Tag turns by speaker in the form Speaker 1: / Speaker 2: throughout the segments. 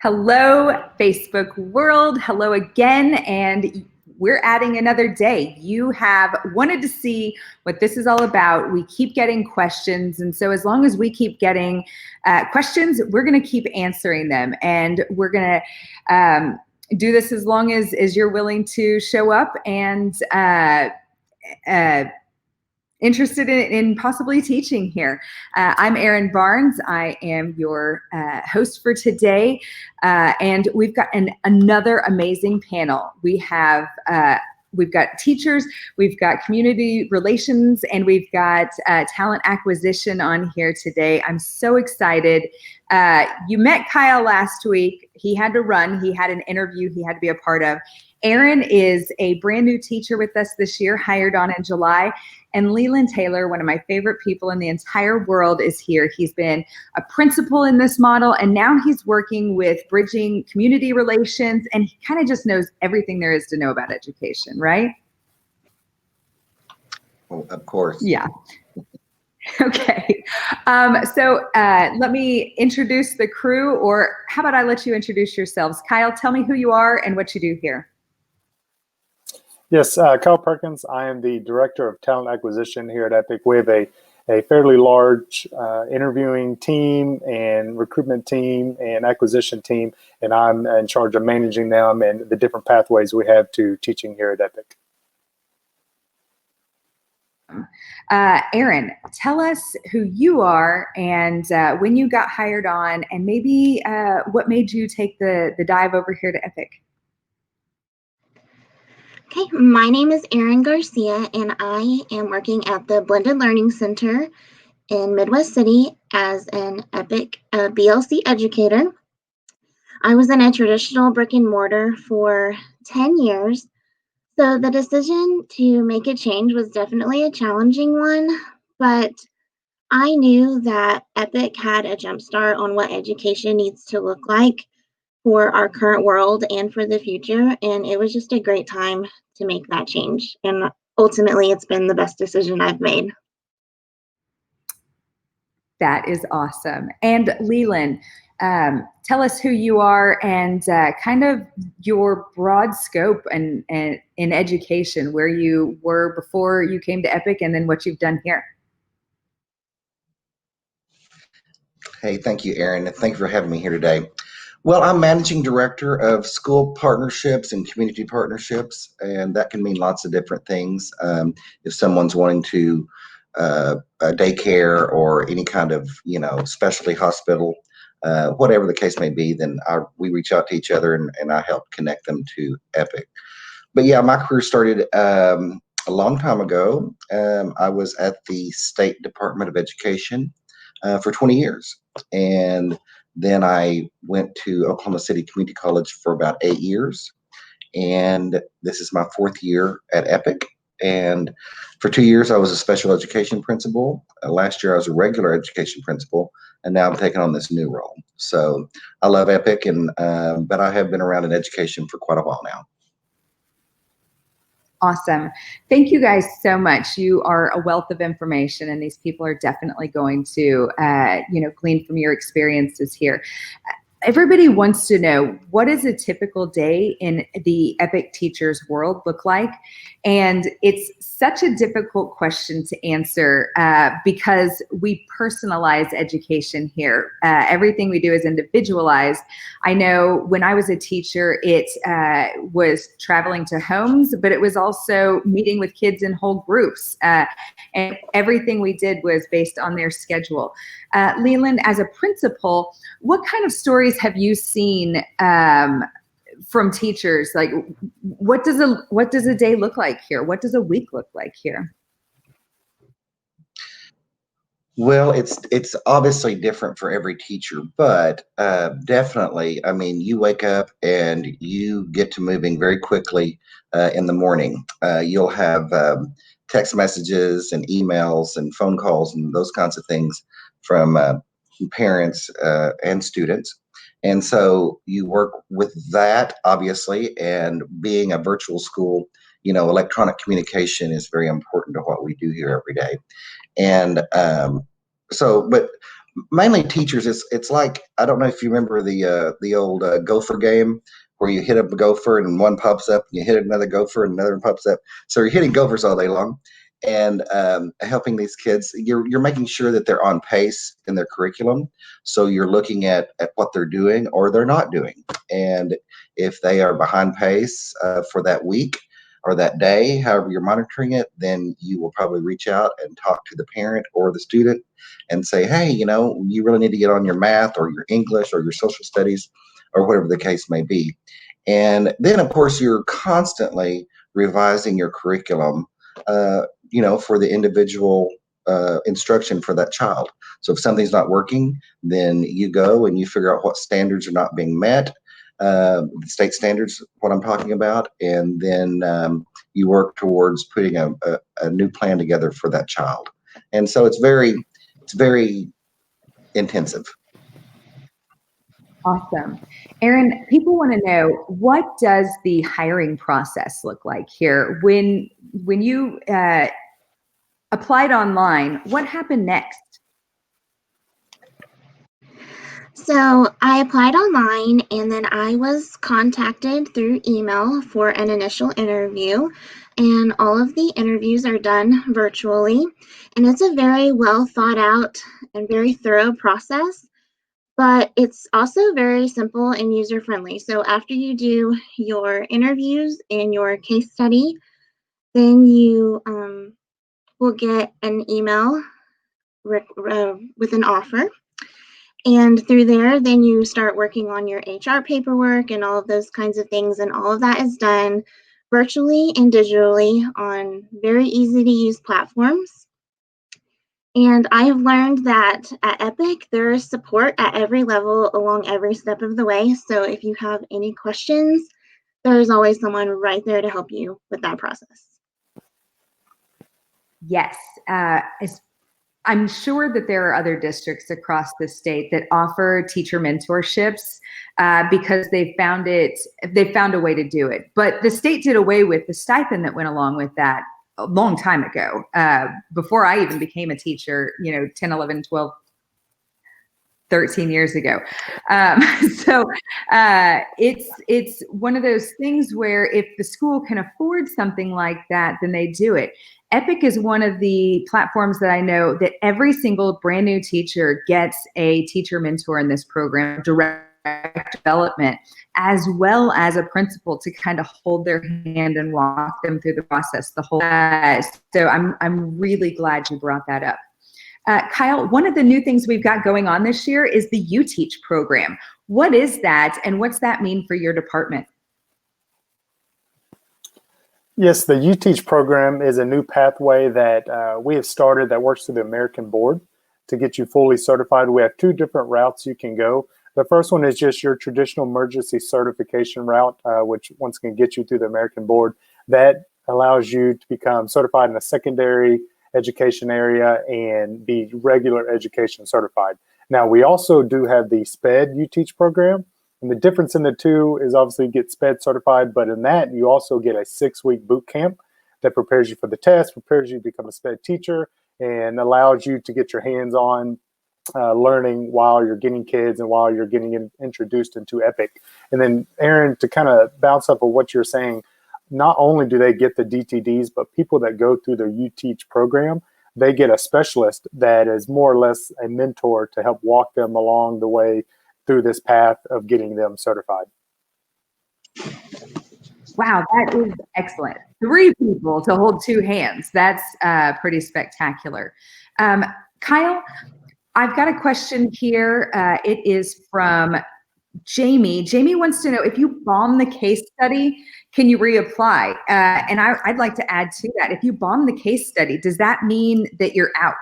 Speaker 1: Hello, Facebook world. Hello again. And we're adding another day. You have wanted to see what this is all about. We keep getting questions. And so as long as we keep getting questions, we're going to keep answering them. And we're going to do this as long as you're willing to show up and interested in possibly teaching here. I'm Erin Barnes. I am your host for today, and we've got another amazing panel. We've got teachers, we've got community relations, and we've got talent acquisition on here today. I'm so excited. You met Kyle last week. He had to run. He had an interview he had to be a part of. Erin is a brand new teacher with us this year, hired on in July. And Leland Taylor, one of my favorite people in the entire world, is here. He's been a principal in this model, and now he's working with bridging community relations, and he kind of just knows everything there is to know about education, right?
Speaker 2: Well, of course.
Speaker 1: Yeah. Okay. So let me introduce the crew, or how about I let you introduce yourselves? Kyle, tell me who you are and what you do here.
Speaker 3: Yes, Kyle Perkins. I am the Director of Talent Acquisition here at Epic. We have a fairly large interviewing team and recruitment team and acquisition team, and I'm in charge of managing them and the different pathways we have to teaching here at Epic.
Speaker 1: Erin, tell us who you are and when you got hired on, and maybe what made you take the dive over here to Epic.
Speaker 4: Okay, my name is Erin Garcia, and I am working at the Blended Learning Center in Midwest City as an EPIC BLC educator. I was in a traditional brick and mortar for 10 years, so the decision to make a change was definitely a challenging one, but I knew that EPIC had a jumpstart on what education needs to look like for our current world and for the future, and it was just a great time to make that change, and ultimately it's been the best decision I've made.
Speaker 1: That is awesome. And Leland, tell us who you are and kind of your broad scope and in education, where you were before you came to Epic, and then what you've done here.
Speaker 2: Hey, thank you, Erin, and thank you for having me here today. Well, I'm Managing Director of School Partnerships and Community Partnerships, and that can mean lots of different things. If someone's wanting to a daycare or any kind of, specialty hospital, whatever the case may be, then we reach out to each other and I help connect them to Epic. But yeah, my career started a long time ago. I was at the State Department of Education for 20 years. And then I went to Oklahoma City Community College for about 8 years. And this is my 4th year at Epic. And for 2 years, I was a special education principal. Last year, I was a regular education principal. And now I'm taking on this new role. So I love Epic, but I have been around in education for quite a while now.
Speaker 1: Awesome. Thank you guys so much. You are a wealth of information, and these people are definitely going to, glean from your experiences here. Everybody wants to know, what does a typical day in the Epic teacher's world look like? And it's such a difficult question to answer because we personalize education here. Everything we do is individualized. I know when I was a teacher, it was traveling to homes, but it was also meeting with kids in whole groups. And everything we did was based on their schedule. Leland, as a principal, what kind of stories have you seen from teachers? Like, what does a day look like here? What does a week look like here?
Speaker 2: Well, it's obviously different for every teacher, but definitely, I mean, you wake up and you get to moving very quickly in the morning. You'll have text messages and emails and phone calls and those kinds of things from parents and students. And so you work with that, obviously, and being a virtual school, electronic communication is very important to what we do here every day. And but mainly teachers. It's like, I don't know if you remember the old gopher game where you hit a gopher and one pops up, and you hit another gopher and another one pops up. So you're hitting gophers all day long, and helping these kids. You're making sure that they're on pace in their curriculum. So you're looking at what they're doing or they're not doing, and if they are behind pace for that week or that day, however you're monitoring it, then you will probably reach out and talk to the parent or the student and say, hey, you really need to get on your math or your English or your social studies or whatever the case may be. And then, of course, you're constantly revising your curriculum, for the individual instruction for that child. So if something's not working, then you go and you figure out what standards are not being met, state standards, what I'm talking about, and then you work towards putting a new plan together for that child. And so it's very intensive.
Speaker 1: Awesome. Erin, people want to know, what does the hiring process look like here? When you applied online, what happened next?
Speaker 4: So I applied online, and then I was contacted through email for an initial interview, and all of the interviews are done virtually, and it's a very well thought out and very thorough process, but it's also very simple and user friendly. So after you do your interviews and your case study, then you will get an email with an offer. And through there, then you start working on your HR paperwork and all of those kinds of things. And all of that is done virtually and digitally on very easy to use platforms. And I have learned that at Epic, there is support at every level along every step of the way. So if you have any questions, there is always someone right there to help you with that process.
Speaker 1: Yes. I'm sure that there are other districts across the state that offer teacher mentorships because they found a way to do it. But the state did away with the stipend that went along with that a long time ago, before I even became a teacher, 10, 11, 12, 13 years ago. So it's one of those things where if the school can afford something like that, then they do it. Epic is one of the platforms that I know that every single brand new teacher gets a teacher mentor in this program, direct development, as well as a principal to kind of hold their hand and walk them through the process. So I'm really glad you brought that up. Kyle, one of the new things we've got going on this year is the You Teach program. What is that, and what's that mean for your department?
Speaker 3: Yes, the You Teach program is a new pathway that we have started that works through the American Board to get you fully certified. We have two different routes you can go. The first one is just your traditional emergency certification route, which once can get you through the American Board. That allows you to become certified in a secondary education area and be regular education certified. Now, we also do have the SPED You Teach program. And the difference in the two is obviously you get SPED certified, but in that you also get a 6-week boot camp that prepares you for the test, prepares you to become a SPED teacher, and allows you to get your hands on learning while you're getting kids and while you're getting introduced into Epic. And then, Erin, to kind of bounce up on what you're saying, not only do they get the DTDs, but people that go through the You Teach program, they get a specialist that is more or less a mentor to help walk them along the way through this path of getting them certified.
Speaker 1: Wow, that is excellent. 3 people to hold 2 hands. That's pretty spectacular. Kyle, I've got a question here. It is from Jamie. Jamie wants to know, if you bomb the case study, can you reapply? And I'd like to add to that, if you bomb the case study, does that mean that you're out?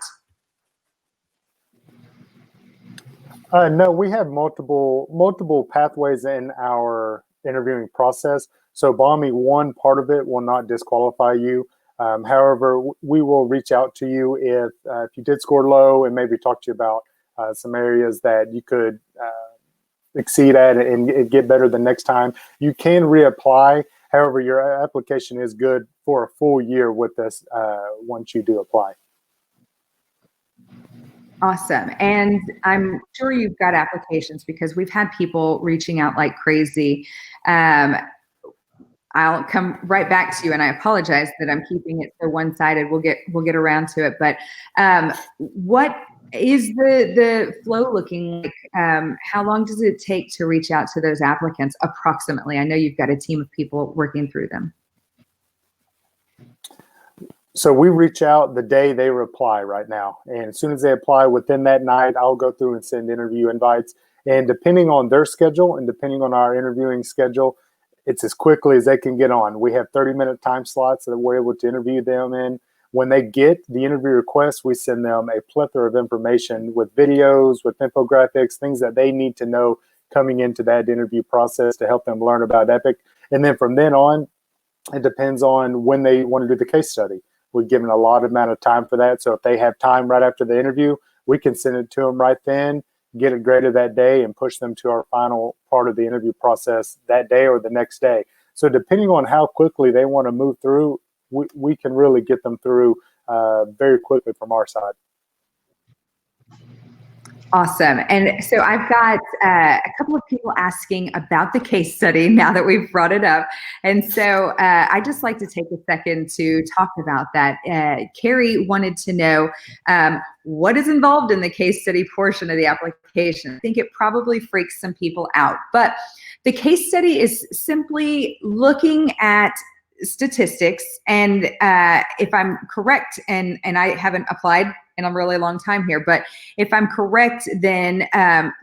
Speaker 3: No, we have multiple pathways in our interviewing process. So bombing one part of it will not disqualify you. However, we will reach out to you if you did score low and maybe talk to you about some areas that you could exceed at and get better the next time. You can reapply. However, your application is good for a full year with us once you do apply.
Speaker 1: Awesome. And I'm sure you've got applications because we've had people reaching out like crazy. I'll come right back to you, and I apologize that I'm keeping it so one-sided. We'll get around to it. But what is the flow looking like? How long does it take to reach out to those applicants approximately? I know you've got a team of people working through them.
Speaker 3: So we reach out the day they reply right now. And as soon as they apply within that night, I'll go through and send interview invites. And depending on their schedule and depending on our interviewing schedule, it's as quickly as they can get on. We have 30-minute time slots that we're able to interview them in. When they get the interview request, we send them a plethora of information with videos, with infographics, things that they need to know coming into that interview process to help them learn about EPIC. And then from then on, it depends on when they want to do the case study. We've given a lot amount of time for that. So if they have time right after the interview, we can send it to them right then, get it graded that day, and push them to our final part of the interview process that day or the next day. So depending on how quickly they want to move through, we can really get them through very quickly from our side.
Speaker 1: Awesome. And so I've got a couple of people asking about the case study now that we've brought it up. And so I just like to take a second to talk about that. Carrie wanted to know what is involved in the case study portion of the application. I think it probably freaks some people out, but the case study is simply looking at statistics. And if I'm correct, and I haven't applied in a really long time here, but if I'm correct, then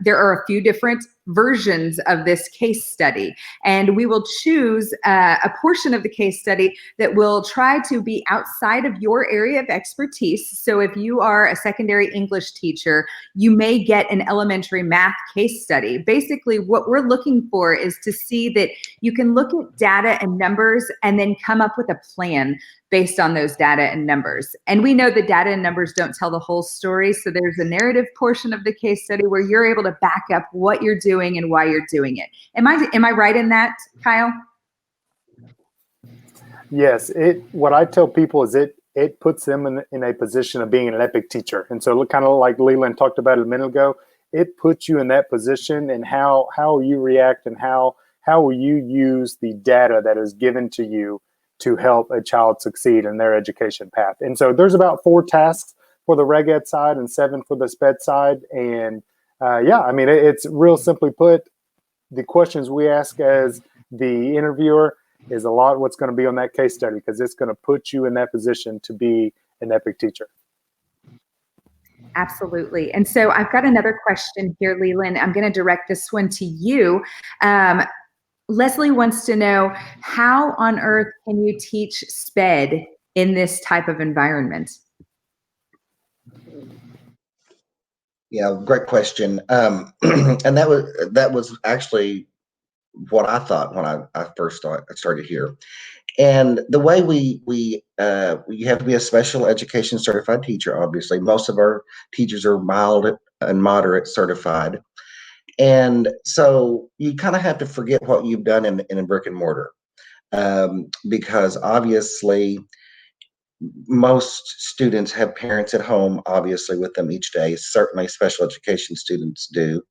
Speaker 1: there are a few different versions of this case study. And we will choose a portion of the case study that will try to be outside of your area of expertise. So if you are a secondary English teacher, you may get an elementary math case study. Basically, what we're looking for is to see that you can look at data and numbers and then come up with a plan based on those data and numbers. And we know that data and numbers don't tell the whole story. So there's a narrative portion of the case study where you're able to back up what you're doing and why you're doing it. Am I right in that, Kyle?
Speaker 3: Yes. What I tell people is it puts them in a position of being an EPIC teacher. And so kind of like Leland talked about a minute ago, it puts you in that position, and how you react and how will you use the data that is given to you to help a child succeed in their education path. And so there's about 4 tasks for the Reg Ed side and 7 for the SPED side. And yeah, I mean, it's real simply put, the questions we ask as the interviewer is a lot what's going to be on that case study, because it's going to put you in that position to be an EPIC teacher.
Speaker 1: Absolutely. And so I've got another question here, Leland. I'm going to direct this one to you. Leslie wants to know, how on earth can you teach SPED in this type of environment?
Speaker 2: Yeah, great question. And that was actually what I thought when I first started here. And the way we have to be a special education certified teacher. Obviously, most of our teachers are mild and moderate certified. And so you kind of have to forget what you've done in a brick and mortar, because obviously most students have parents at home, obviously, with them each day. Certainly special education students do.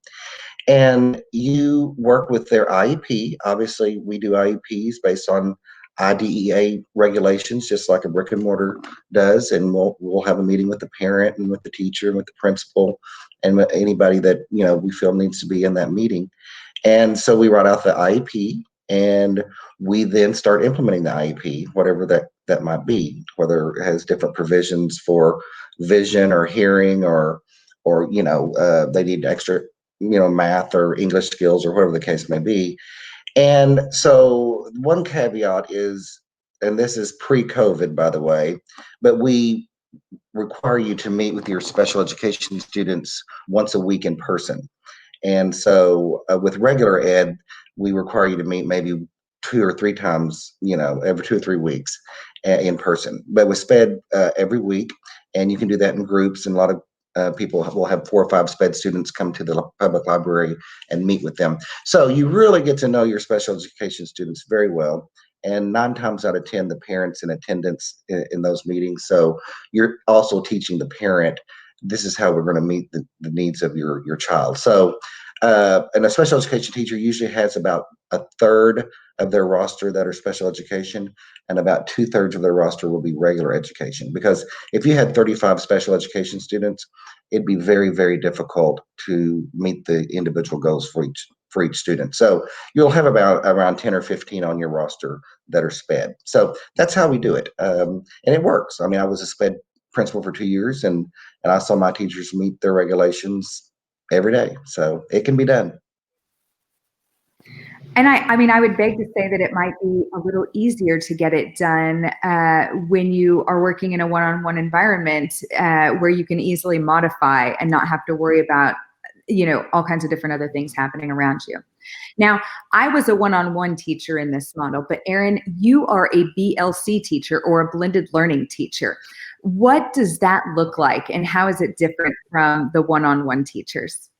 Speaker 2: And you work with their IEP. Obviously, we do IEPs based on IDEA regulations, just like a brick and mortar does. And we'll have a meeting with the parent and with the teacher and with the principal and with anybody that we feel needs to be in that meeting. And so we write out the IEP, and we then start implementing the IEP, whatever that might be, whether it has different provisions for vision or hearing, or they need extra math or English skills or whatever the case may be. And so one caveat is, and this is pre-COVID, by the way, but we require you to meet with your special education students once a week in person. And so with regular ed, we require you to meet maybe 2 or 3 times, every 2 or 3 weeks in person. But with SPED, every week, and you can do that in groups, and a lot of people will have 4 or 5 SPED students come to the public library and meet with them. So you really get to know your special education students very well. And 9 times out of 10, the parents in attendance in those meetings. So you're also teaching the parent this is how we're going to meet the needs of your child. So, and a special education teacher usually has about a third of their roster that are special education, and about 2/3 of their roster will be regular education. Because if you had 35 special education students, it'd be very, very difficult to meet the individual goals for each student. So you'll have about around 10 or 15 on your roster that are SPED. So that's how we do it, and it works. I mean, I was a SPED principal for 2 years, and I saw my teachers meet their regulations every day. So it can be done.
Speaker 1: And I mean, I would beg to say that it might be a little easier to get it done when you are working in a one-on-one environment where you can easily modify and not have to worry about, all kinds of different other things happening around you. Now, I was a one-on-one teacher in this model, but Erin, you are a BLC teacher, or a blended learning teacher. What does that look like, and how is it different from the one-on-one teachers?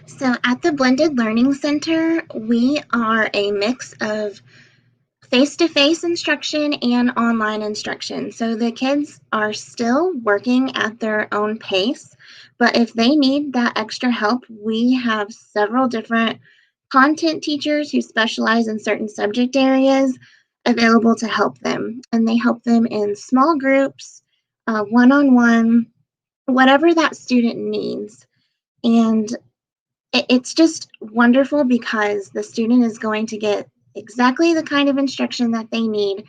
Speaker 4: So at the Blended Learning Center, we are a mix of face-to-face instruction and online instruction. So the kids are still working at their own pace, but if they need that extra help, we have several different content teachers who specialize in certain subject areas available to help them. And they help them in small groups, one-on-one, whatever that student needs. And it's just wonderful because the student is going to get exactly the kind of instruction that they need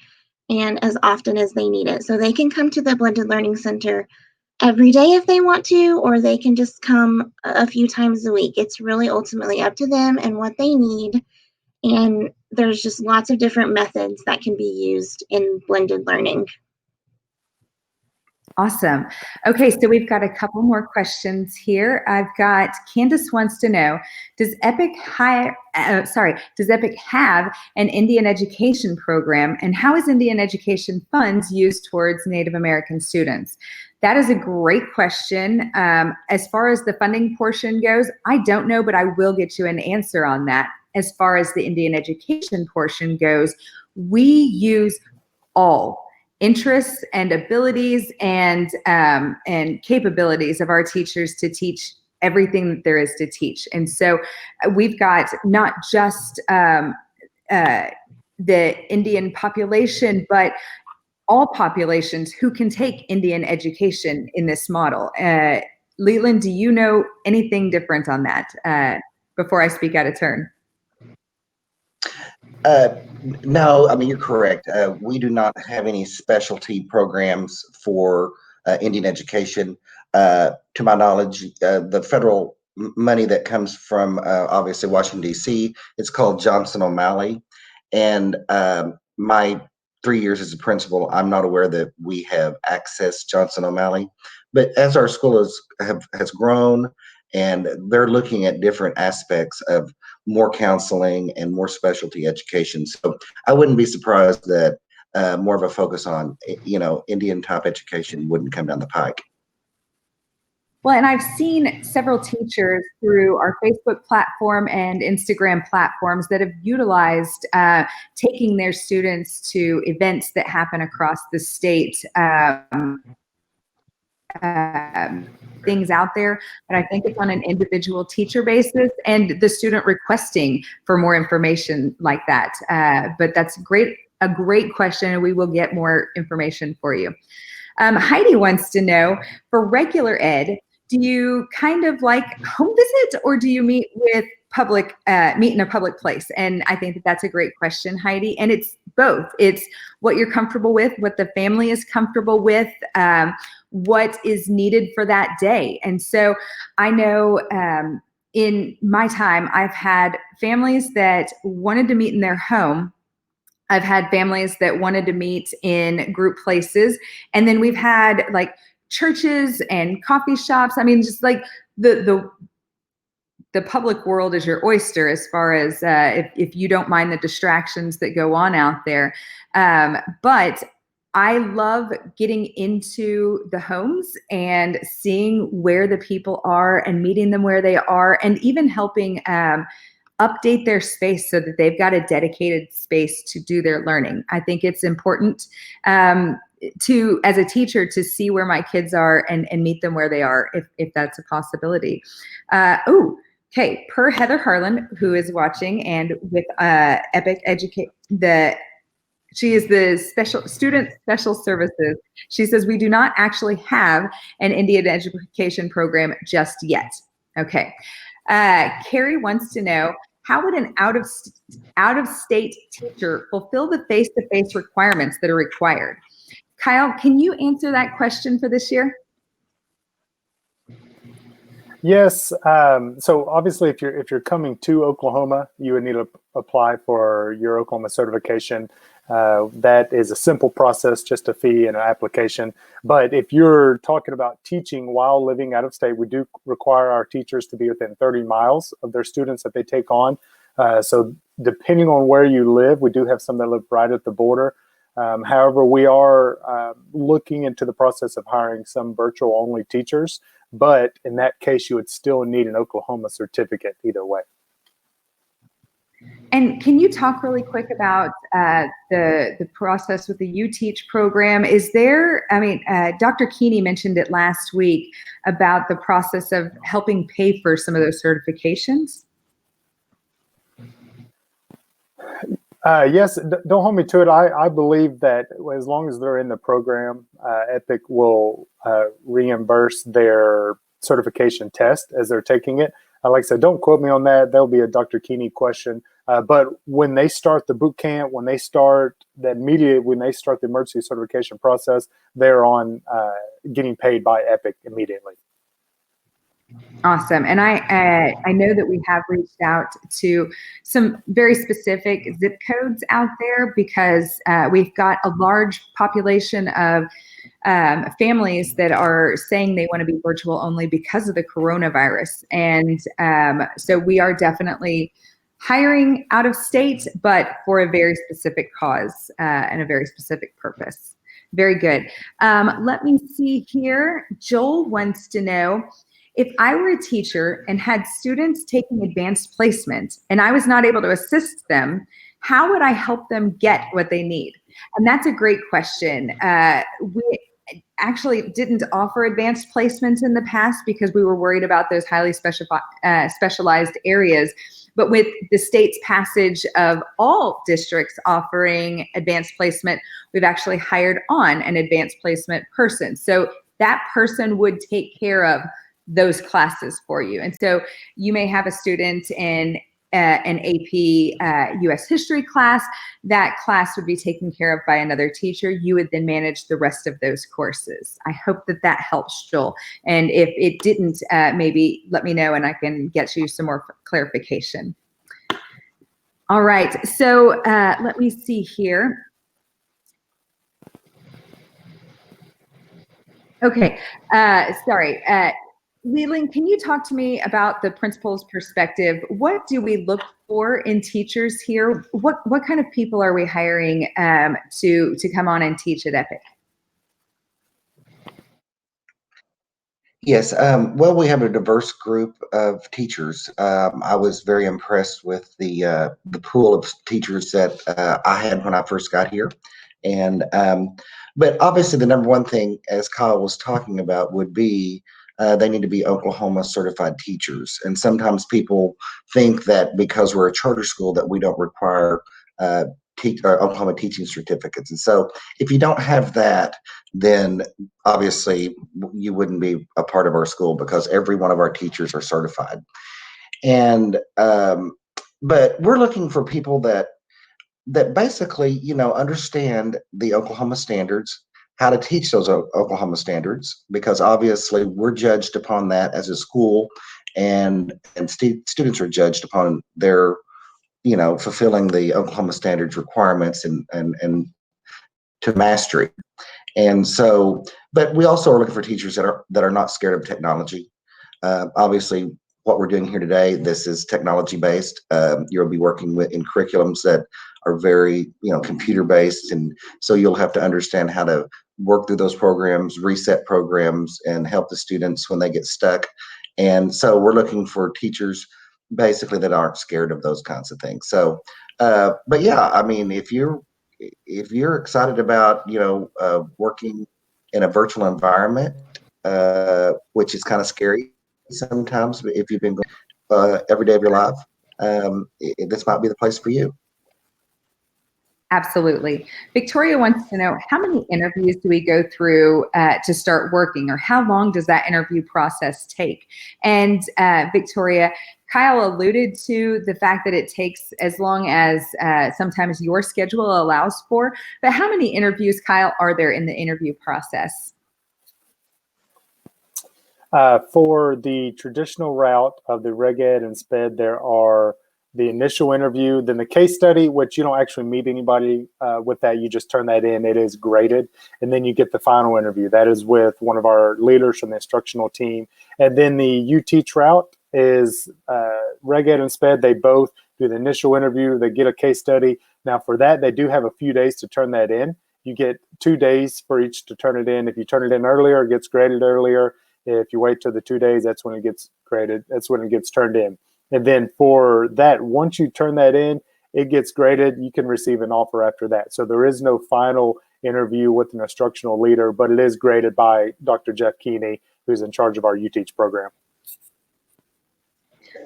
Speaker 4: and as often as they need it. So they can come to the Blended Learning Center every day if they want to, or they can just come a few times a week. It's really ultimately up to them and what they need. And there's just lots of different methods that can be used in blended learning.
Speaker 1: Awesome. Okay, so we've got a couple more questions here. I've got Candace wants to know, does Epic have an Indian education program, and how is Indian education funds used towards Native American students? That is a great question. As far as the funding portion goes, I don't know, but I will get you an answer on that. As far as the Indian education portion goes, we use all interests and abilities and capabilities of our teachers to teach everything that there is to teach. And so we've got not just the Indian population, but all populations who can take Indian education in this model. Leland, do you know anything different on that before I speak out of turn?
Speaker 2: No, I mean, you're correct. We do not have any specialty programs for Indian education. To my knowledge, the federal money that comes from obviously Washington, D.C., it's called Johnson O'Malley. And my 3 years as a principal, I'm not aware that we have accessed Johnson O'Malley. But as our school has grown, and they're looking at different aspects of more counseling and more specialty education. So I wouldn't be surprised that more of a focus on, Indian type education wouldn't come down the pike.
Speaker 1: Well, and I've seen several teachers through our Facebook platform and Instagram platforms that have utilized taking their students to events that happen across the state. Things out there, but I think it's on an individual teacher basis and the student requesting for more information like that. But that's a great question, and we will get more information for you. Heidi wants to know, for regular ed, do you kind of like home visit, or do you meet in a public place? And I think that's a great question, Heidi. And it's both. It's what you're comfortable with, what the family is comfortable with, what is needed for that day. And so I know in my time, I've had families that wanted to meet in their home. I've had families that wanted to meet in group places. And then we've had like churches and coffee shops. I mean, just like the public world is your oyster as far as if you don't mind the distractions that go on out there. But I love getting into the homes and seeing where the people are and meeting them where they are, and even helping update their space so that they've got a dedicated space to do their learning. I think it's important as a teacher, to see where my kids are and meet them where they are, if that's a possibility. Okay. Per Heather Harlan, who is watching, and with Epic Educate, she is the student special services. She says, we do not actually have an Indian education program just yet. Okay. Carrie wants to know, how would an out-of-state teacher fulfill the face-to-face requirements that are required? Kyle, can you answer that question for this year?
Speaker 3: Yes. So obviously, if you're coming to Oklahoma, you would need to apply for your Oklahoma certification. That is a simple process, just a fee and an application. But if you're talking about teaching while living out of state, we do require our teachers to be within 30 miles of their students that they take on. So depending on where you live, we do have some that live right at the border. However, we are looking into the process of hiring some virtual only teachers. But in that case, you would still need an Oklahoma certificate either way.
Speaker 1: And can you talk really quick about the process with the U-Teach program? Is there, Dr. Keeney mentioned it last week about the process of helping pay for some of those certifications?
Speaker 3: Yes, don't hold me to it. I believe that as long as they're in the program, Epic will reimburse their certification test as they're taking it. Like I said, don't quote me on that. That'll be a Dr. Keeney question. But when they start the boot camp, when they start the emergency certification process, they're on getting paid by Epic immediately.
Speaker 1: Awesome. And I know that we have reached out to some very specific zip codes out there, because we've got a large population of families that are saying they want to be virtual only because of the coronavirus. And so we are definitely hiring out of state, but for a very specific cause and a very specific purpose. Very good. Let me see here. Joel wants to know, if I were a teacher and had students taking advanced placement and I was not able to assist them, how would I help them get what they need? And that's a great question. We actually didn't offer advanced placements in the past because we were worried about those highly specialized areas. But with the state's passage of all districts offering advanced placement, we've actually hired on an advanced placement person. So that person would take care of those classes for you. And so you may have a student in an AP US history class. That class would be taken care of by another teacher. You would then manage the rest of those courses. I hope that helps, Joel. And if it didn't, maybe let me know and I can get you some more clarification. All right, so let me see here. Okay, sorry. Leland, can you talk to me about the principal's perspective? What do we look for in teachers here? What kind of people are we hiring to come on and teach at Epic?
Speaker 2: Yes, well, we have a diverse group of teachers. I was very impressed with the pool of teachers that I had when I first got here. And but obviously the number one thing, as Kyle was talking about, would be they need to be Oklahoma certified teachers. And sometimes people think that because we're a charter school that we don't require Oklahoma teaching certificates. And so if you don't have that, then obviously you wouldn't be a part of our school, because every one of our teachers are certified. And but we're looking for people that basically, understand the Oklahoma standards, how to teach those Oklahoma standards, because obviously we're judged upon that as a school, and students are judged upon their, fulfilling the Oklahoma standards requirements and to mastery. And so, but we also are looking for teachers that are not scared of technology. Obviously, what we're doing here today, this is technology based. You'll be working in curriculums that are very, computer based, and so you'll have to understand how to work through those programs, reset programs, and help the students when they get stuck. And so we're looking for teachers basically that aren't scared of those kinds of things. So, but yeah, I mean, if you're excited about working in a virtual environment, which is kind of scary sometimes, but if you've been going every day of your life, this might be the place for you.
Speaker 1: Absolutely. Victoria wants to know, how many interviews do we go through to start working, or how long does that interview process take? And Victoria, Kyle alluded to the fact that it takes as long as sometimes your schedule allows for, but how many interviews, Kyle, are there in the interview process?
Speaker 3: For the traditional route of the Reg Ed and SPED, there are the initial interview, then the case study, which you don't actually meet anybody with that. You just turn that in. It is graded. And then you get the final interview. That is with one of our leaders from the instructional team. And then the UT route is Reg Ed and SPED. They both do the initial interview. They get a case study. Now for that, they do have a few days to turn that in. You get 2 days for each to turn it in. If you turn it in earlier, it gets graded earlier. If you wait till the 2 days, that's when it gets graded. That's when it gets turned in. And then for that, once you turn that in, it gets graded. You can receive an offer after that. So there is no final interview with an instructional leader, but it is graded by Dr. Jeff Keeney, who's in charge of our UTeach program.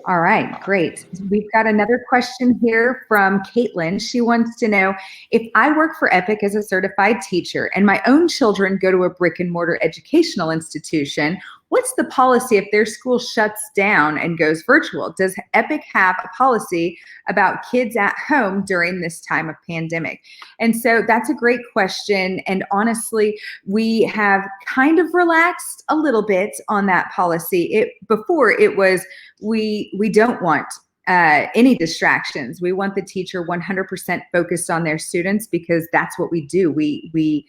Speaker 1: All right, great. We've got another question here from Caitlin. She wants to know, if I work for EPIC as a certified teacher and my own children go to a brick and mortar educational institution, what's the policy if their school shuts down and goes virtual? Does EPIC have a policy about kids at home during this time of pandemic? And so that's a great question. And honestly, we have kind of relaxed a little bit on that policy. Before it was, we don't want any distractions. We want the teacher 100% focused on their students, because that's what we do. We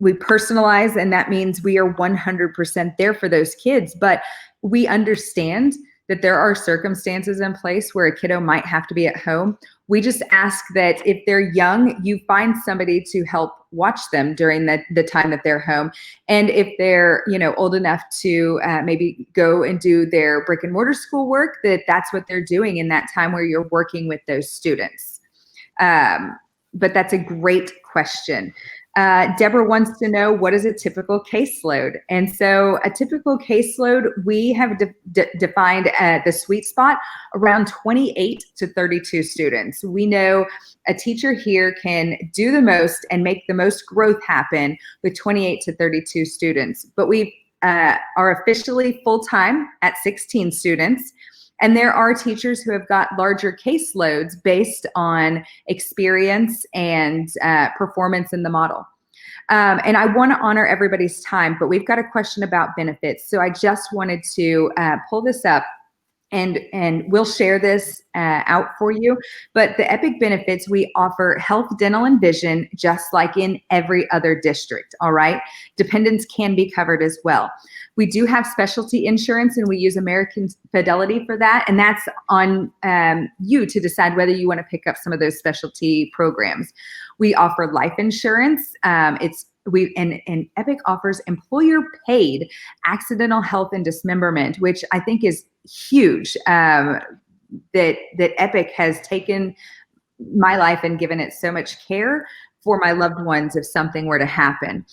Speaker 1: personalize, and that means we are 100% there for those kids. But we understand that there are circumstances in place where a kiddo might have to be at home. We just ask that if they're young, you find somebody to help watch them during the time that they're home. And if they're old enough to maybe go and do their brick and mortar school work, that's what they're doing in that time where you're working with those students. But that's a great question. Deborah wants to know, what is a typical caseload? And so a typical caseload, we have defined the sweet spot around 28 to 32 students. We know a teacher here can do the most and make the most growth happen with 28 to 32 students. But we are officially full-time at 16 students. And there are teachers who have got larger caseloads based on experience and performance in the model. And I want to honor everybody's time, but we've got a question about benefits. So I just wanted to pull this up, and we'll share this out for you. But the EPIC benefits, we offer health, dental, and vision, just like in every other district, all right? Dependents can be covered as well. We do have specialty insurance, and we use American Fidelity for that. And that's on you to decide whether you want to pick up some of those specialty programs. We offer life insurance. And EPIC offers employer-paid accidental health and dismemberment, which I think is huge. That EPIC has taken my life and given it so much care for my loved ones if something were to happen.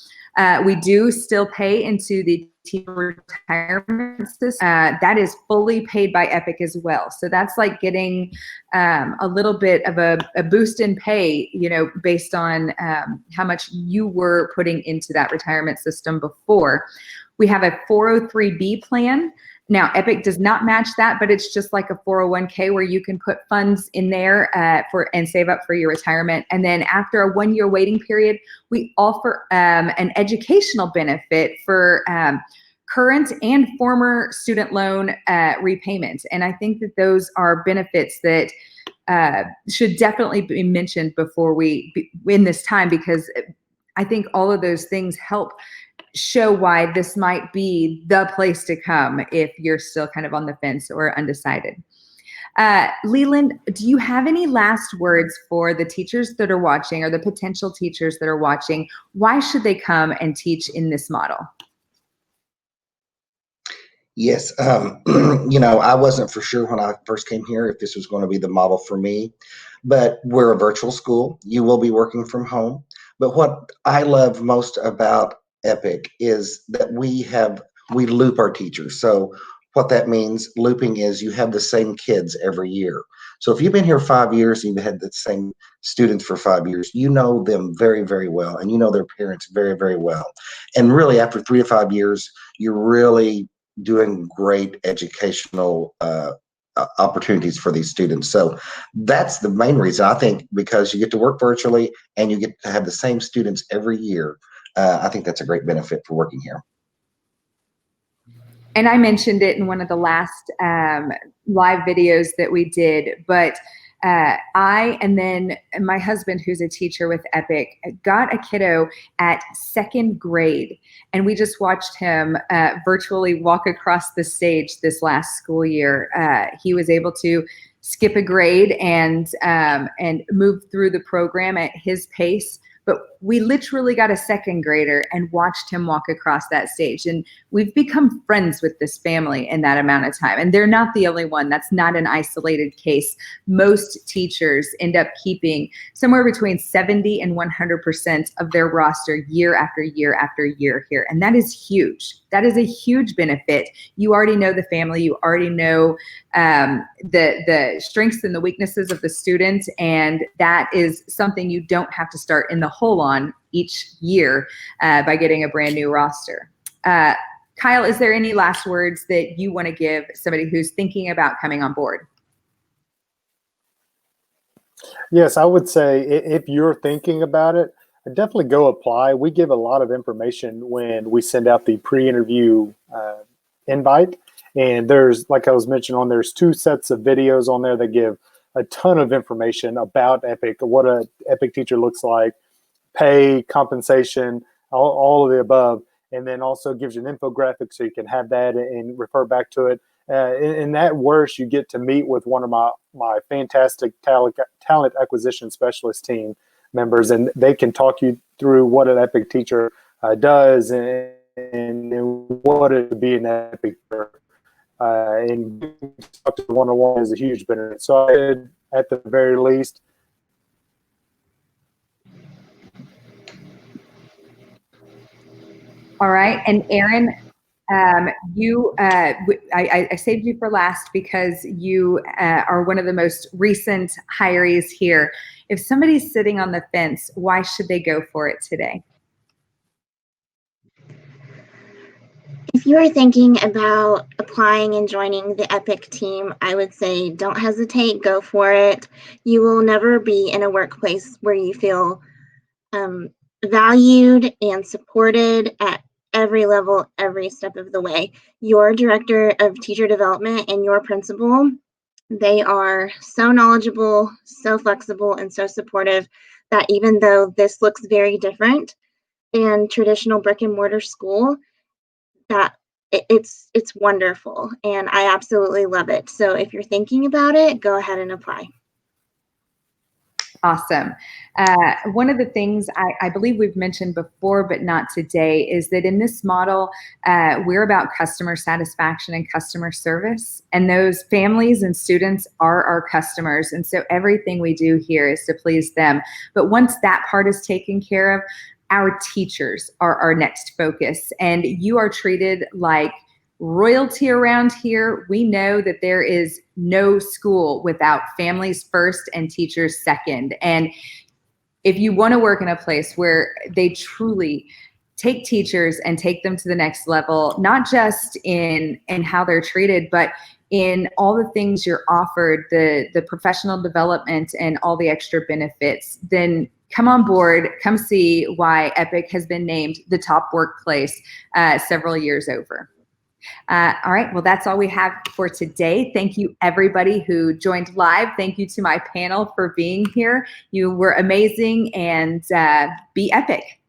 Speaker 1: We do still pay into the teacher retirement system. That is fully paid by EPIC as well. So that's like getting a little bit of a boost in pay, based on how much you were putting into that retirement system before. We have a 403B plan. Now, EPIC does not match that, but it's just like a 401k where you can put funds in there and save up for your retirement. And then after a 1-year waiting period, we offer an educational benefit for current and former student loan repayment. And I think that those are benefits that should definitely be mentioned before in this time, because I think all of those things help show why this might be the place to come if you're still kind of on the fence or undecided. Leland, do you have any last words for the teachers that are watching, or the potential teachers that are watching? Why should they come and teach in this model?
Speaker 2: Yes, I wasn't for sure when I first came here if this was going to be the model for me, but we're a virtual school. You will be working from home. But what I love most about Epic is that we loop our teachers. So what that means, looping is you have the same kids every year. So if you've been here 5 years and you've had the same students for 5 years, you know them very, very well, and you know their parents very, very well. And really, after 3 to 5 years, you're really doing great educational opportunities for these students. So that's the main reason, I think, because you get to work virtually and you get to have the same students every year. I think that's a great benefit for working here.
Speaker 1: And I mentioned it in one of the last live videos that we did, but I and then my husband, who's a teacher with Epic, got a kiddo at 2nd grade, and we just watched him virtually walk across the stage this last school year. He was able to skip a grade and move through the program at his pace. But we literally got a 2nd grader and watched him walk across that stage. And we've become friends with this family in that amount of time. And they're not the only one. That's not an isolated case. Most teachers end up keeping somewhere between 70 and 100% of their roster year after year after year here. And that is huge. That is a huge benefit. You already know the family. You already know the strengths and the weaknesses of the student. And that is something you don't have to start in the hole on each year by getting a brand new roster. Kyle, is there any last words that you want to give somebody who's thinking about coming on board?
Speaker 3: Yes, I would say if you're thinking about it, definitely go apply. We give a lot of information when we send out the pre-interview invite. And there's, like I was mentioning there's 2 sets of videos on there that give a ton of information about Epic, what a Epic teacher looks like, pay, compensation, all of the above. And then also gives you an infographic so you can have that and refer back to it. In that worse, you get to meet with one of my fantastic talent acquisition specialist team members, and they can talk you through what an Epic teacher does and what it would be an Epic teacher. And talk to one-on-one is a huge benefit. So I did, at the very least.
Speaker 1: All right, and Erin, I saved you for last because you are one of the most recent hirees here. If somebody's sitting on the fence, why should they go for it today?
Speaker 4: If you are thinking about applying and joining the Epic team, I would say don't hesitate, go for it. You will never be in a workplace where you feel valued and supported at every level, every step of the way. Your director of teacher development and your principal, they are so knowledgeable, so flexible, and so supportive that even though this looks very different than traditional brick and mortar school, that it's wonderful, and I absolutely love it. So if you're thinking about it, go ahead and apply.
Speaker 1: Awesome. One of the things I believe we've mentioned before, but not today, is that in this model, we're about customer satisfaction and customer service, and those families and students are our customers. And so everything we do here is to please them. But once that part is taken care of, our teachers are our next focus, and you are treated like royalty around here. We know that there is no school without families first and teachers second. And if you want to work in a place where they truly take teachers and take them to the next level, not just in how they're treated, but in all the things you're offered, the professional development and all the extra benefits, then come on board, come see why Epic has been named the top workplace several years over. All right, well, that's all we have for today. Thank you, everybody who joined live. Thank you to my panel for being here. You were amazing, and be epic.